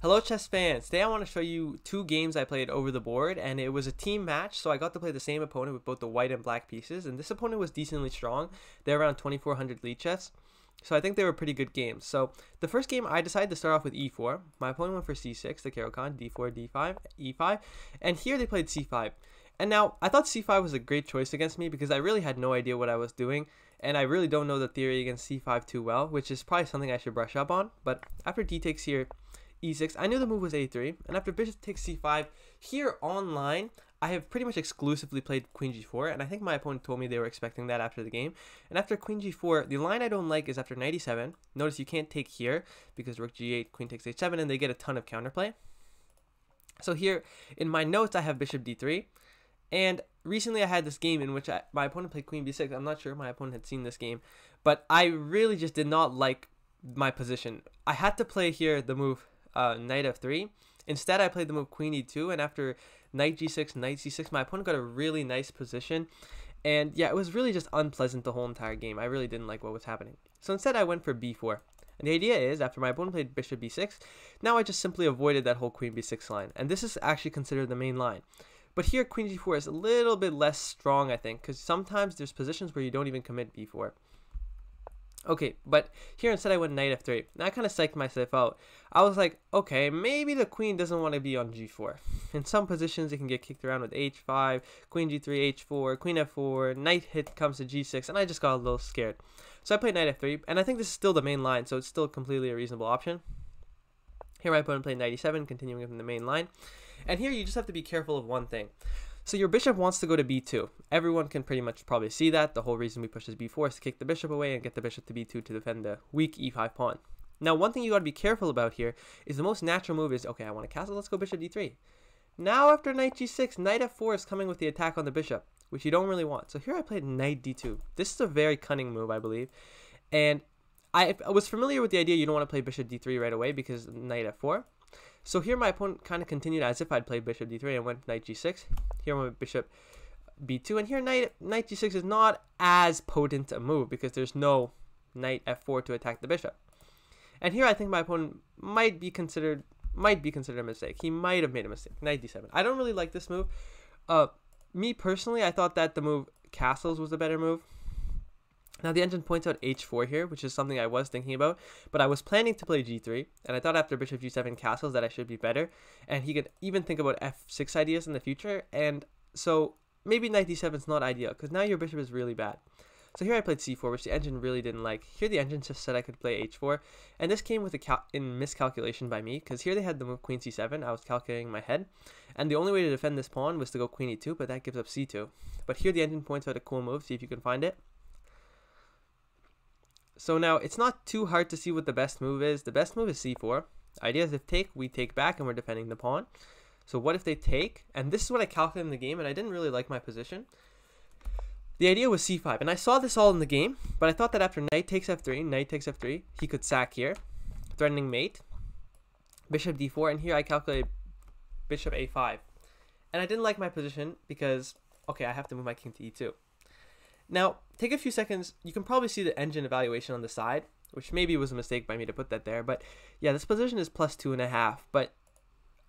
Hello chess fans, today I want to show you two games I played over the board, and it was a team match, so I got to play the same opponent with both the white and black pieces, and this opponent was decently strong. They're around 2400 lead chess, so I think they were pretty good games. So the first game I decided to start off with e4, my opponent went for c6, the Caro Kann, d4, d5, e5, and here they played c5. And now, I thought c5 was a great choice against me because I really had no idea what I was doing, and I really don't know the theory against c5 too well, which is probably something I should brush up on. But after d takes here, e6, I knew the move was a3, and after bishop takes c5, here online, I have pretty much exclusively played queen g4, and I think my opponent told me they were expecting that after the game. And after queen g4, the line I don't like is after knight e7. Notice you can't take here, because rook g8, queen takes h7, and they get a ton of counterplay. So here, in my notes, I have bishop d3, and recently I had this game in which my opponent played queen b6. I'm not sure if my opponent had seen this game, but I really just did not like my position. I had to play here the move knight f3. Instead, I played the move queen e2, and after knight g6, knight c6, my opponent got a really nice position. And yeah, it was really just unpleasant the whole entire game. I really didn't like what was happening. So instead, I went for b4. And the idea is, after my opponent played bishop b6, now I just simply avoided that whole queen b6 line. And this is actually considered the main line. But here, queen g4 is a little bit less strong, I think, because sometimes there's positions where you don't even commit b4. Okay, but here instead I went knight f3. Now I kind of psyched myself out. I was like, okay, maybe the queen doesn't want to be on g4. In some positions, it can get kicked around with h5, queen g3, h4, queen f4, knight hit comes to g6, and I just got a little scared. So I played knight f3, and I think this is still the main line, so it's still completely a reasonable option. Here my opponent played knight e7, continuing from the main line. And here you just have to be careful of one thing. So your bishop wants to go to b2. Everyone can pretty much probably see that. The whole reason we push this b4 is to kick the bishop away and get the bishop to b2 to defend the weak e5 pawn. Now, one thing you got to be careful about here is the most natural move is, okay, I want to castle, let's go bishop d3. Now after knight g6, knight f4 is coming with the attack on the bishop, which you don't really want. So here I played knight d2. This is a very cunning move, I believe. And I was familiar with the idea you don't want to play bishop d3 right away because knight f4. So here my opponent kind of continued as if I'd played bishop d3 and went knight g6. Here I went bishop b2, and here knight g6 is not as potent a move because there's no knight f4 to attack the bishop. And here I think my opponent might be considered a mistake. He might have made a mistake. Knight d7. I don't really like this move. Me personally, I thought that the move castles was the better move. Now the engine points out h4 here, which is something I was thinking about, but I was planning to play g3, and I thought after bishop g7 castles that I should be better, and he could even think about f6 ideas in the future, and so maybe knight d7 is not ideal, because now your bishop is really bad. So here I played c4, which the engine really didn't like. Here the engine just said I could play h4, and this came with a miscalculation by me, because here they had the move queen c7, I was calculating in my head, and the only way to defend this pawn was to go queen e2, but that gives up c2. But here the engine points out a cool move, see if you can find it. So now, it's not too hard to see what the best move is. The best move is c4. Idea is if take, we take back and we're defending the pawn. So what if they take? And this is what I calculated in the game, and I didn't really like my position. The idea was c5, and I saw this all in the game, but I thought that after knight takes f3, he could sack here, threatening mate, bishop d4, and here I calculated bishop a5. And I didn't like my position because, okay, I have to move my king to e2. Now, take a few seconds, you can probably see the engine evaluation on the side, which maybe was a mistake by me to put that there, but yeah, this position is plus 2.5, but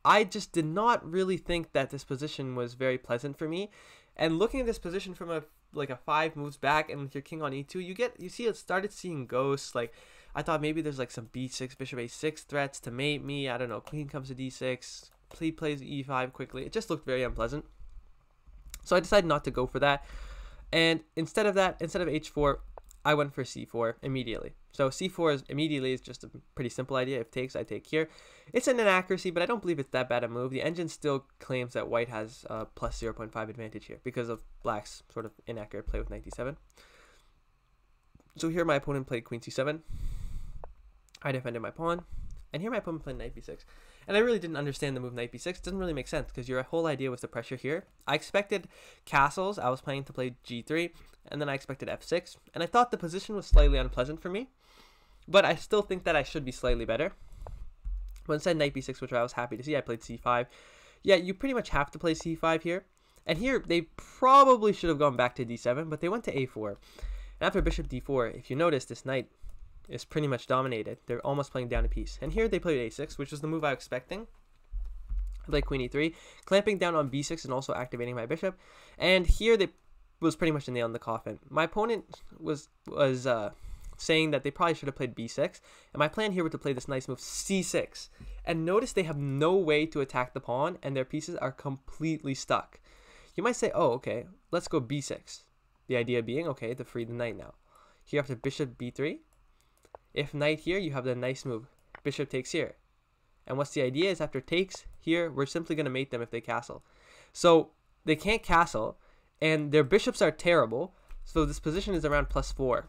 I just did not really think that this position was very pleasant for me, and looking at this position from a 5 moves back and with your king on e2, you see it started seeing ghosts. Like, I thought maybe there's like some b6, bishop a6 threats to mate me, I don't know, queen comes to d6, he plays e5 quickly, it just looked very unpleasant, so I decided not to go for that. And instead of h4, I went for c4 immediately. So c4 immediately is just a pretty simple idea. If takes, I take here. It's an inaccuracy, but I don't believe it's that bad a move. The engine still claims that white has a plus 0.5 advantage here because of black's sort of inaccurate play with knight d7. So here my opponent played queen c7. I defended my pawn. And here my opponent played knight b6. And I really didn't understand the move knight b6. It doesn't really make sense because your whole idea was the pressure here. I expected castles. I was planning to play g3. And then I expected f6. And I thought the position was slightly unpleasant for me. But I still think that I should be slightly better. But instead knight b6, which I was happy to see, I played c5. Yeah, you pretty much have to play c5 here. And here they probably should have gone back to d7. But they went to a4. And after bishop d4, if you notice, this knight is pretty much dominated. They're almost playing down a piece. And here they played a6, which was the move I was expecting. I played queen e3, clamping down on b6 and also activating my bishop. And here they was pretty much the nail in the coffin. My opponent was saying that they probably should have played b6, and my plan here was to play this nice move c6. And notice they have no way to attack the pawn, and their pieces are completely stuck. You might say, oh, okay, let's go b6. The idea being, okay, to free the knight now. Here after bishop b3. If knight here, you have the nice move. Bishop takes here. And what's the idea is after takes here, we're simply going to mate them if they castle. So they can't castle, and their bishops are terrible. So this position is around +4.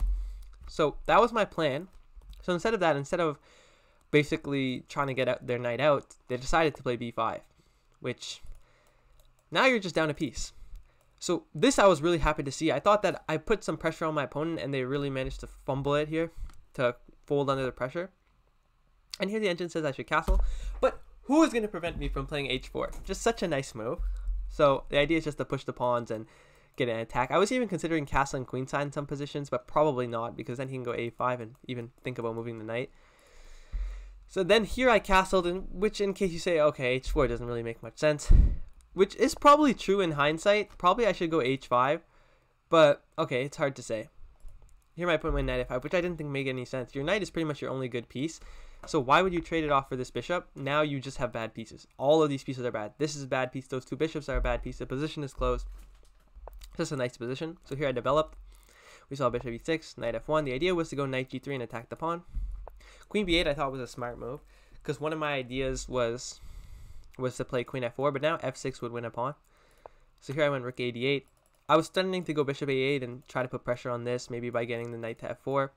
So that was my plan. So instead of that, instead of basically trying to get their knight out, they decided to play b5, which now you're just down a piece. So this I was really happy to see. I thought that I put some pressure on my opponent, and they really managed to fumble it here, to fold under the pressure. And here the engine says I should castle, but who is going to prevent me from playing h4? Just such a nice move. So the idea is just to push the pawns and get an attack. I was even considering castling queenside in some positions, but probably not, because then he can go a5 and even think about moving the knight. So then here I castled, which in case you say, okay, h4 doesn't really make much sense, which is probably true in hindsight. Probably I should go h5, but okay, it's hard to say. Here my opponent went knight f5, which I didn't think made any sense. Your knight is pretty much your only good piece. So why would you trade it off for this bishop? Now you just have bad pieces. All of these pieces are bad. This is a bad piece. Those two bishops are a bad piece. The position is closed. Just a nice position. So here I developed. We saw bishop e6, knight f1. The idea was to go knight g3 and attack the pawn. Queen b8 I thought was a smart move, because one of my ideas was to play queen f4, but now f6 would win a pawn. So here I went rook a8. I was threatening to go bishop a8 and try to put pressure on this, maybe by getting the knight to f4.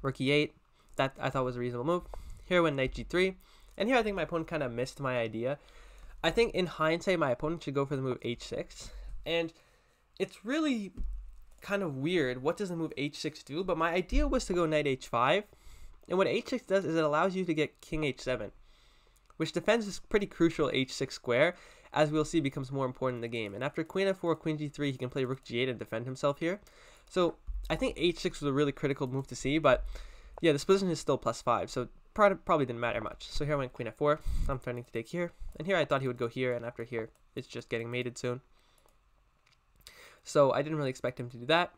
Rook e8. That I thought was a reasonable move. Here I went knight g3, and here I think my opponent kind of missed my idea. I think in hindsight my opponent should go for the move h6, and it's really kind of weird. What does the move h6 do? But my idea was to go knight h5, and what h6 does is it allows you to get king h7, which defends this pretty crucial h6 square, as we'll see becomes more important in the game. And after queen f4, queen g3, he can play rook g8 and defend himself here. So I think h6 was a really critical move to see, but yeah, this position is still +5, so probably didn't matter much. So here I went queen f4. I'm threatening to take here, and here I thought he would go here, and after here, it's just getting mated soon. So I didn't really expect him to do that.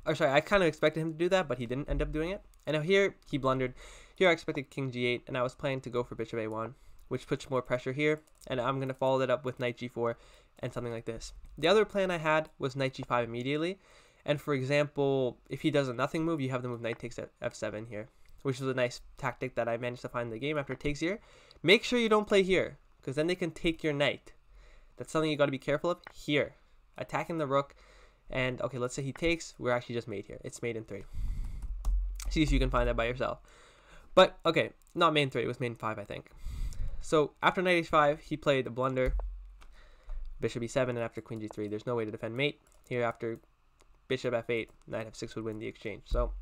Or sorry, I kind of expected him to do that, but he didn't end up doing it. And now here, he blundered. Here I expected king g8, and I was planning to go for bishop a1, which puts more pressure here, and I'm going to follow that up with knight g4 and something like this. The other plan I had was knight g5 immediately. And for example, if he does a nothing move, you have the move knight takes f7 here, which is a nice tactic that I managed to find in the game after takes here. Make sure you don't play here, because then they can take your knight. That's something you got to be careful of. Here, attacking the rook, and okay, let's say he takes, we're actually just mate here. It's mate in 3. See if you can find that by yourself. But okay, not mate in 3, it was mate in 5, I think. So after knight h5, he played a blunder, bishop e7, and after queen g3, there's no way to defend mate. Here after bishop f8, knight f6 would win the exchange. So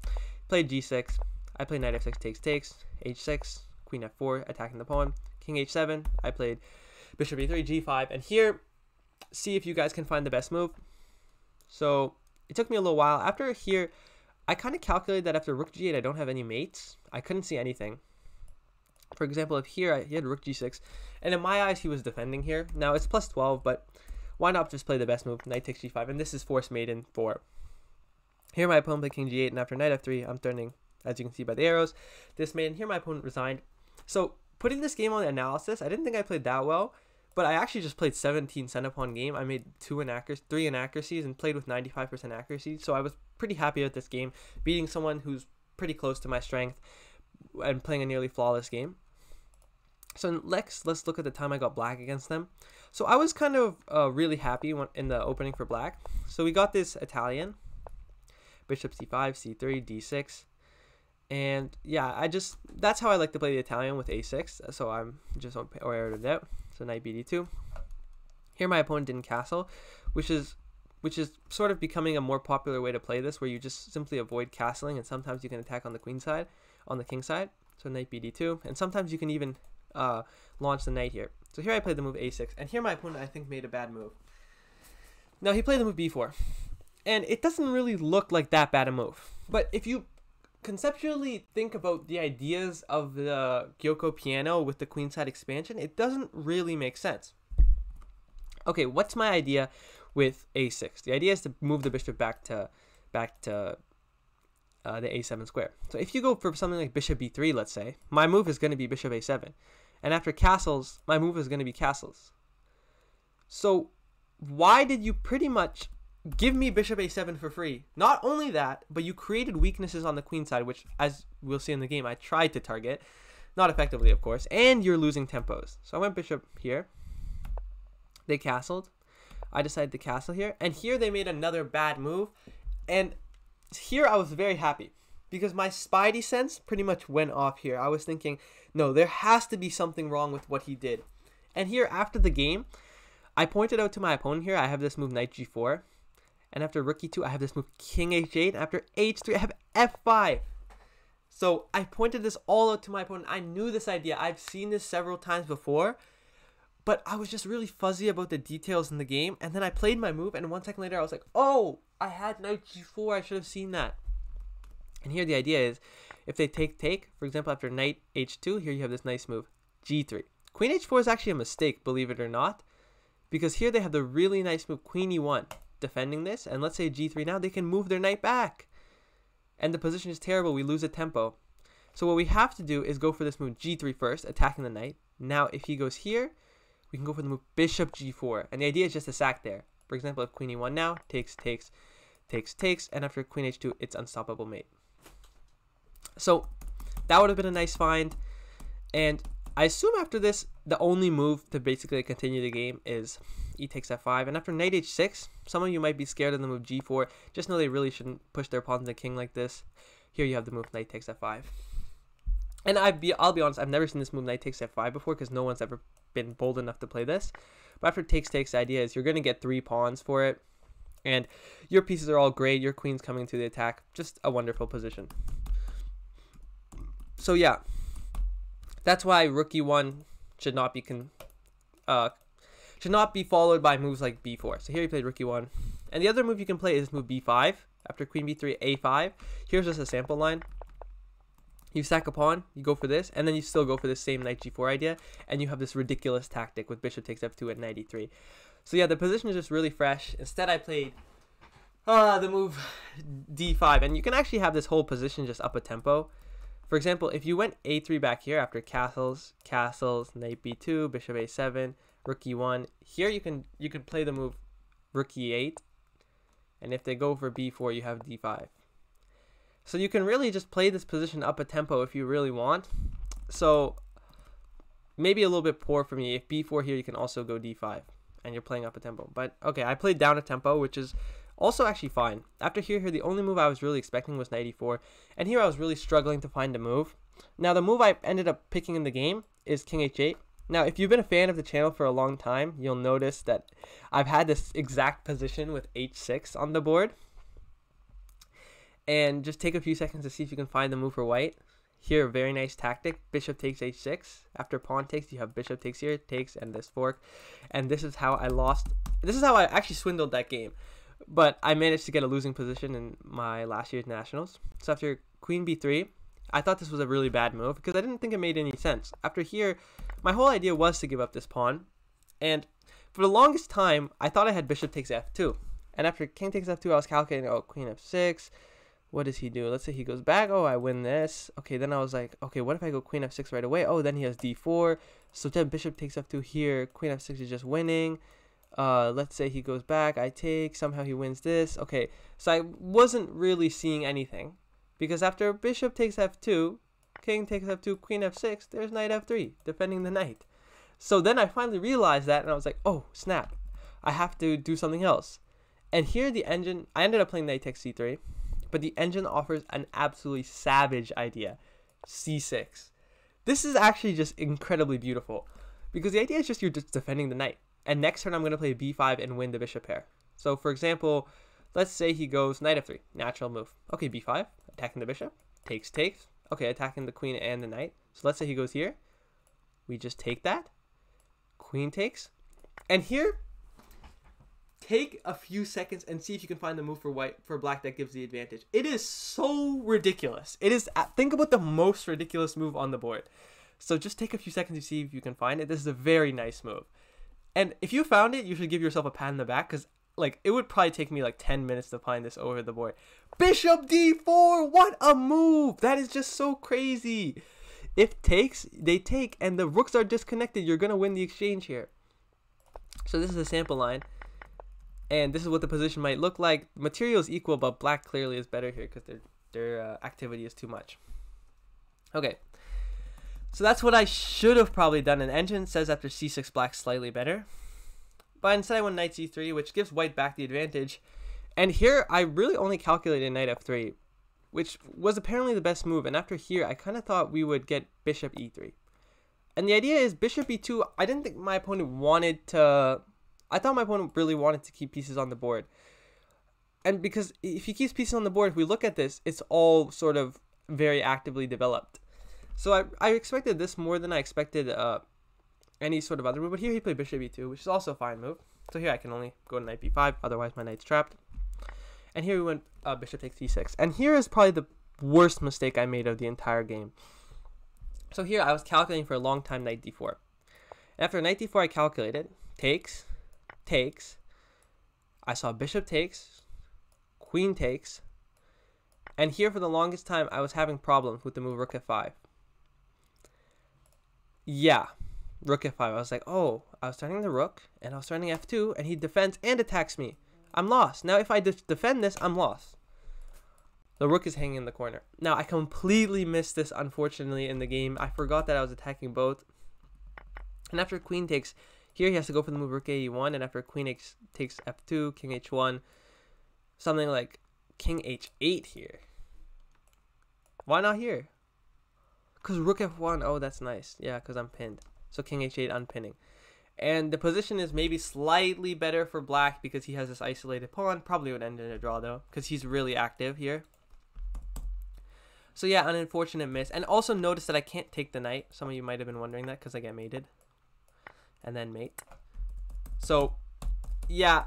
played g6. I played knight f6 takes, h6, queen f4, attacking the pawn, king h7. I played bishop e3, g5, and here, see if you guys can find the best move. So it took me a little while. After here, I kind of calculated that after rook g8, I don't have any mates. I couldn't see anything. For example, if here he had rook g6, and in my eyes, he was defending here. Now it's +12, but why not just play the best move, knight takes g5, and this is forced mate in 4. Here my opponent played king g8, and after knight f3, I'm turning, as you can see by the arrows, this mate, and here my opponent resigned. So putting this game on analysis, I didn't think I played that well, but I actually just played 17 cent pawn game. I made 3 inaccuracies, and played with 95% accuracy, so I was pretty happy with this game, beating someone who's pretty close to my strength, and playing a nearly flawless game. So let's look at the time I got black against them. So I was kind of really happy in the opening for black. So we got this Italian, bishop c5, c3, d6, and yeah, that's how I like to play the Italian with a6. So I'm just on aired it out. So knight bd2. Here my opponent didn't castle, which is sort of becoming a more popular way to play this, where you just simply avoid castling, and sometimes you can attack on the queen side, on the king side. So knight bd2, and sometimes you can even launch the knight here. So here I played the move a6, and here my opponent I think made a bad move. Now he played the move b4, and it doesn't really look like that bad a move. But if you conceptually think about the ideas of the Gyoko piano with the queenside expansion, it doesn't really make sense. Okay, what's my idea with a6? The idea is to move the bishop back to the a7 square. So if you go for something like bishop b3, let's say, my move is going to be bishop a7. And after castles, my move is going to be castles. So why did you pretty much give me bishop a7 for free? Not only that, but you created weaknesses on the queen side, which, as we'll see in the game, I tried to target. Not effectively, of course. And you're losing tempos. So I went bishop here. They castled. I decided to castle here. And here they made another bad move. And here I was very happy, because my spidey sense pretty much went off here. I was thinking, no, there has to be something wrong with what he did. And here, after the game, I pointed out to my opponent here, I have this move knight g4. And after rook e2, I have this move king h8. After h3, I have f5. So I pointed this all out to my opponent. I knew this idea. I've seen this several times before. But I was just really fuzzy about the details in the game. And then I played my move. And 1 second later, I was like, oh, I had knight g4. I should have seen that. And here the idea is, if they take, for example, after knight h2, here you have this nice move, g3. Queen h4 is actually a mistake, believe it or not. Because here they have the really nice move, queen e1, defending this. And let's say g3 now, they can move their knight back. And the position is terrible. We lose a tempo. So what we have to do is go for this move g3 first, attacking the knight. Now, if he goes here, we can go for the move bishop g4. And the idea is just to sack there. For example, if queen e1 now, takes, and after queen h2, it's unstoppable mate. So that would have been a nice find. And I assume after this, the only move to basically continue the game is e takes f5. And after knight h6, some of you might be scared of the move g4. Just know they really shouldn't push their pawn to the king like this. Here you have the move knight takes f5. And I'll be honest, I've never seen this move knight takes f5 before, because no one's ever been bold enough to play this. But after takes, the idea is you're going to get 3 pawns for it. And your pieces are all great. Your queen's coming to the attack. Just a wonderful position. So yeah, that's why rook e1 should not be followed by moves like b4. So here you played rook e1. And the other move you can play is move b5. After queen b3, a5. Here's just a sample line. You sack a pawn, you go for this, and then you still go for this same knight g4 idea, and you have this ridiculous tactic with bishop takes f2 at knight e3. So yeah, the position is just really fresh. Instead, I played the move d5, and you can actually have this whole position just up a tempo. For example, if you went a3 back here after castles, knight b2, bishop a7, rook e1, here you can play the move rook e8, and if they go for b4, you have d5. So you can really just play this position up a tempo if you really want. So maybe a little bit poor for me. If b4 here, you can also go d5, and you're playing up a tempo. But okay, I played down a tempo, which is also actually fine. After here, the only move I was really expecting was knight e4, and here I was really struggling to find a move. Now the move I ended up picking in the game is king h8. Now if you've been a fan of the channel for a long time, you'll notice that I've had this exact position with h6 on the board. And just take a few seconds to see if you can find the move for white. Here, very nice tactic. Bishop takes h6. After pawn takes, you have bishop takes here, takes, and this fork. And this is how I lost. This is how I actually swindled that game. But I managed to get a losing position in my last year's nationals. So after queen b3, I thought this was a really bad move because I didn't think it made any sense. After here, my whole idea was to give up this pawn. And for the longest time, I thought I had bishop takes f2. And after king takes f2, I was calculating, oh, queen f6. What does he do? Let's say he goes back. Oh, I win this. Okay, then I was like, okay, what if I go queen f6 right away? Oh, then he has d4. So then bishop takes f2 here. Queen f6 is just winning. Let's say he goes back. I take. Somehow he wins this. Okay, so I wasn't really seeing anything. Because after bishop takes f2, king takes f2, queen f6, there's knight f3, defending the knight. So then I finally realized that, and I was like, oh, snap. I have to do something else. And here the engine, I ended up playing knight takes c3. But the engine offers an absolutely savage idea, c6. This is actually just incredibly beautiful, because the idea is just you're just defending the knight. And next turn I'm going to play b5 and win the bishop pair. So for example, let's say he goes knight f3, natural move. Okay, b5, attacking the bishop, takes. Okay, attacking the queen and the knight. So let's say he goes here. We just take that. Queen takes. And here, take a few seconds and see if you can find the move for black that gives the advantage. It is so ridiculous. It is, think about the most ridiculous move on the board. So just take a few seconds to see if you can find it. This is a very nice move. And if you found it, you should give yourself a pat on the back, because like it would probably take me like 10 minutes to find this over the board. Bishop d4, what a move! That is just so crazy. If takes, they take, and the rooks are disconnected, you're gonna win the exchange here. So this is a sample line, and this is what the position might look like. Material is equal, but black clearly is better here because their activity is too much. Okay. So that's what I should have probably done. An engine says after c6, black slightly better. But instead I went knight c3, which gives white back the advantage. And here I really only calculated knight f3, which was apparently the best move. And after here, I kind of thought we would get bishop e3. And the idea is bishop e2, I didn't think my opponent wanted to... I thought my opponent really wanted to keep pieces on the board. And because if he keeps pieces on the board, if we look at this, it's all sort of very actively developed. So I expected this more than I expected any sort of other move. But here he played bishop e2, which is also a fine move. So here I can only go to knight b5, otherwise my knight's trapped. And here we went bishop takes c6. And here is probably the worst mistake I made of the entire game. So here I was calculating for a long time knight d4. After knight d4 I calculated, takes, takes. I saw bishop takes, queen takes. And here for the longest time I was having problems with the move rook f5. Yeah, rook f5. I was like, oh, I was starting the rook, and I was starting f2, and he defends and attacks me. I'm lost. Now if I defend this, I'm lost. The rook is hanging in the corner. Now I completely missed this, unfortunately, in the game. I forgot that I was attacking both. And after queen takes, here he has to go for the move rook e1, and after queen takes f2, king h1, something like king h8 here. Why not here? Because rook f1, oh, that's nice. Yeah, because I'm pinned. So king h8 unpinning. And the position is maybe slightly better for black because he has this isolated pawn. Probably would end in a draw, though, because he's really active here. So yeah, an unfortunate miss. And also notice that I can't take the knight. Some of you might have been wondering that because I get mated. And then mate. So, yeah,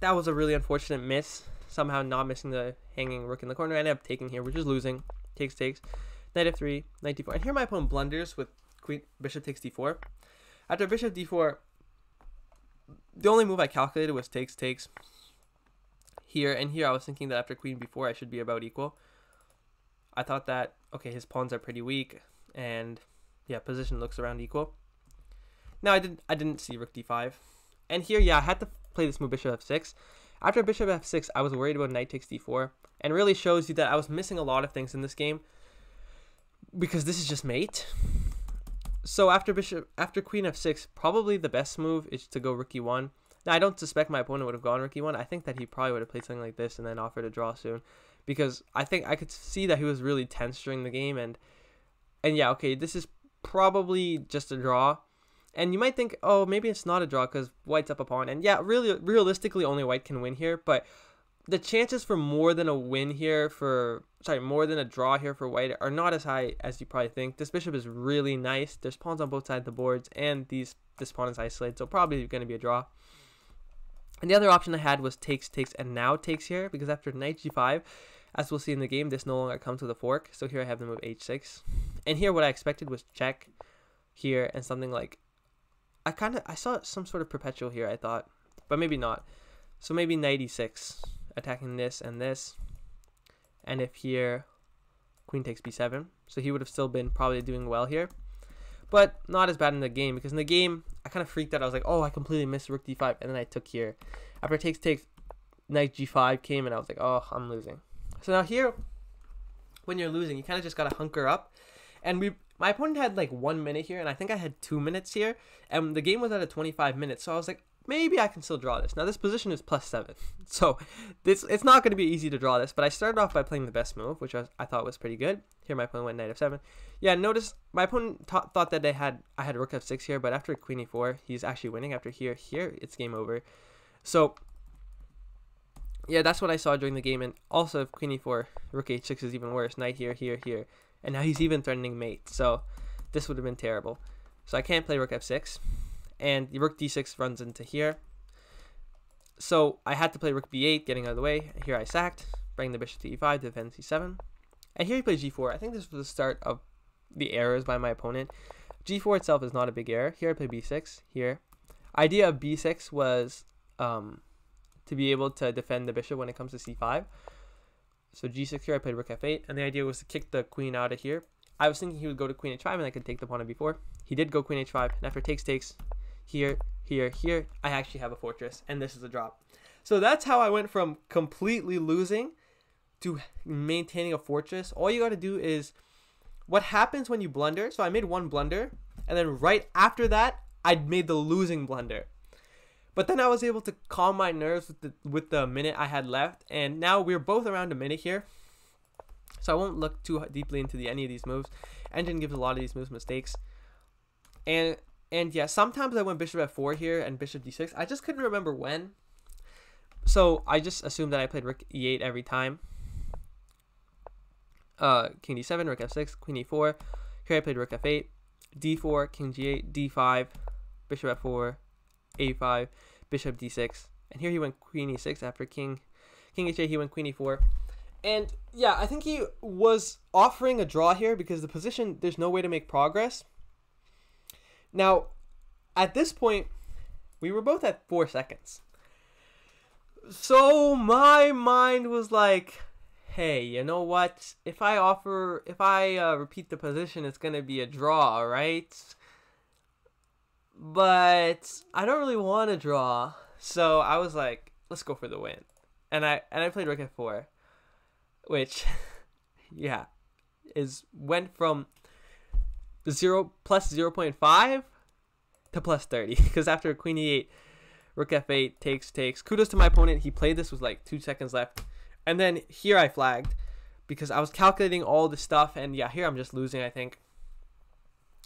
that was a really unfortunate miss. Somehow not missing the hanging rook in the corner. I ended up taking here, which is losing. Takes, takes. Knight f3, knight d4. And here my opponent blunders with bishop takes d4. After bishop d4, the only move I calculated was takes, takes. Here and here I was thinking that after queen b4 I should be about equal. I thought that, okay, his pawns are pretty weak, and yeah, position looks around equal. Now I didn't see rook d5. And here, yeah, I had to play this move bishop f6. After bishop f6, I was worried about knight takes d4, and really shows you that I was missing a lot of things in this game because this is just mate. So after queen f6, probably the best move is to go rook e1. Now I don't suspect my opponent would have gone rook e1. I think that he probably would have played something like this and then offered a draw soon, because I think I could see that he was really tense during the game, and yeah, okay, this is probably just a draw. And you might think, oh, maybe it's not a draw because white's up a pawn. And yeah, really, realistically, only white can win here. But the chances for more than a win here more than a draw here for white are not as high as you probably think. This bishop is really nice. There's pawns on both sides of the boards, and this pawn is isolated, so probably going to be a draw. And the other option I had was takes, takes, and now takes here, because after knight g5, as we'll see in the game, this no longer comes with a fork. So here I have the move h6. And here what I expected was check here and something like... I saw some sort of perpetual here, I thought, but maybe not. So maybe knight e6, attacking this and this. And if here, queen takes b7. So he would have still been probably doing well here. But not as bad in the game, because in the game, I kind of freaked out. I was like, oh, I completely missed rook d5, and then I took here. After takes, takes, knight g5 came, and I was like, oh, I'm losing. So now here, when you're losing, you kind of just got to hunker up. And my opponent had like 1 minute here, and I think I had 2 minutes here, and the game was at a 25 minutes, so I was like, maybe I can still draw this. Now this position is +7, so it's not going to be easy to draw this, but I started off by playing the best move, which I thought was pretty good. Here my opponent went knight f7. Yeah, notice my opponent thought that I had rook f6 here, but after queen e4, he's actually winning. After here, it's game over. So yeah, that's what I saw during the game, and also if queen e4, rook h6 is even worse. Knight here, here, here. And now he's even threatening mate, so this would have been terrible. So I can't play rook f6, and the rook d6 runs into here. So I had to play rook b8, getting out of the way. Here I sacked, bringing the bishop to e5 to defend c7. And here he played g4. I think this was the start of the errors by my opponent. g4 itself is not a big error. Here I played b6. Here, idea of b6 was to be able to defend the bishop when it comes to c5. So g6 here, I played rook f8, and the idea was to kick the queen out of here. I was thinking he would go to queen h5 and I could take the pawn on b4. He did go queen h5, and after takes, here, here, I actually have a fortress, and this is a drop. So that's how I went from completely losing to maintaining a fortress. All you got to do is, what happens when you blunder? So I made one blunder, and then right after that, I made the losing blunder. But then I was able to calm my nerves with the minute I had left, and now we're both around a minute here. So I won't look too deeply into any of these moves. Engine gives a lot of these moves mistakes. And yeah, sometimes I went bishop f4 here and bishop d6. I just couldn't remember when. So I just assumed that I played rook e8 every time. King d7, rook f6, queen e4. Here I played rook f8, d4, king g8, d5, bishop f4, a5, bishop d6. And here he went queen e6 after king h8, he went queen e4. And yeah, I think he was offering a draw here because the position, there's no way to make progress. Now, at this point, we were both at 4 seconds. So my mind was like, hey, you know what? If I repeat the position, it's going to be a draw, right? But I don't really want to draw. So I was like, let's go for the win. And I played rook f4, which, yeah, went from plus 0.5 to plus 30. Because after queen e8, rook f8, takes. Kudos to my opponent. He played this with like 2 seconds left. And then here I flagged because I was calculating all the stuff. And yeah, here I'm just losing, I think.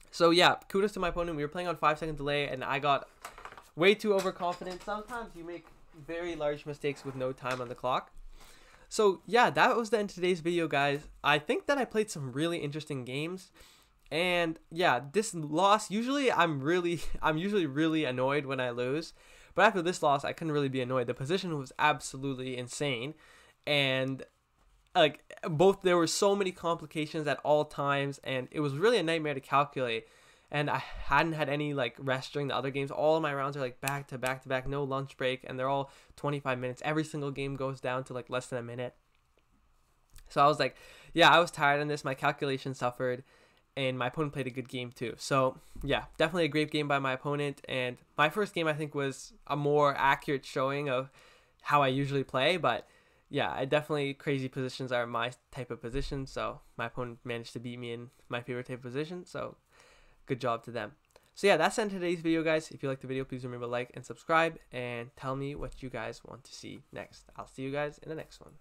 So yeah, kudos to my opponent. We were playing on 5-second delay, and I got way too overconfident. Sometimes you make very large mistakes with no time on the clock. So yeah, that was the end of today's video, guys. I think that I played some really interesting games. And yeah, this loss, usually I'm usually really annoyed when I lose. But after this loss, I couldn't really be annoyed. The position was absolutely insane. And like there were so many complications at all times, and it was really a nightmare to calculate. And I hadn't had any like rest during the other games. All of my rounds are like back to back, no lunch break, and they're all 25 minutes. Every single game goes down to like less than a minute. So I was like, yeah, I was tired on this. My calculation suffered, and my opponent played a good game too. So yeah, definitely a great game by my opponent. And my first game, I think, was a more accurate showing of how I usually play. But yeah, I definitely, crazy positions are my type of position. So my opponent managed to beat me in my favorite type of position. So good job to them. So yeah, that's the end of today's video, guys. If you liked the video, please remember to like and subscribe, and tell me what you guys want to see next. I'll see you guys in the next one.